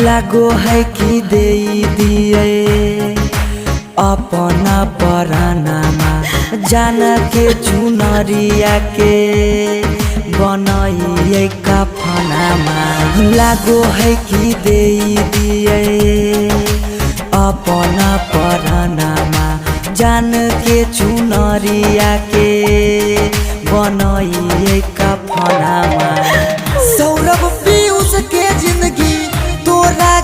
लागो है कि दे दिए अपना परानामा जान के चुनरिया के बनाइए कफनामा। लागो है कि दे दिए अपना परानामा जान के चुनरिया के बनाइए कफनामा। सौरभ पीयूष के जिंदगी तोरा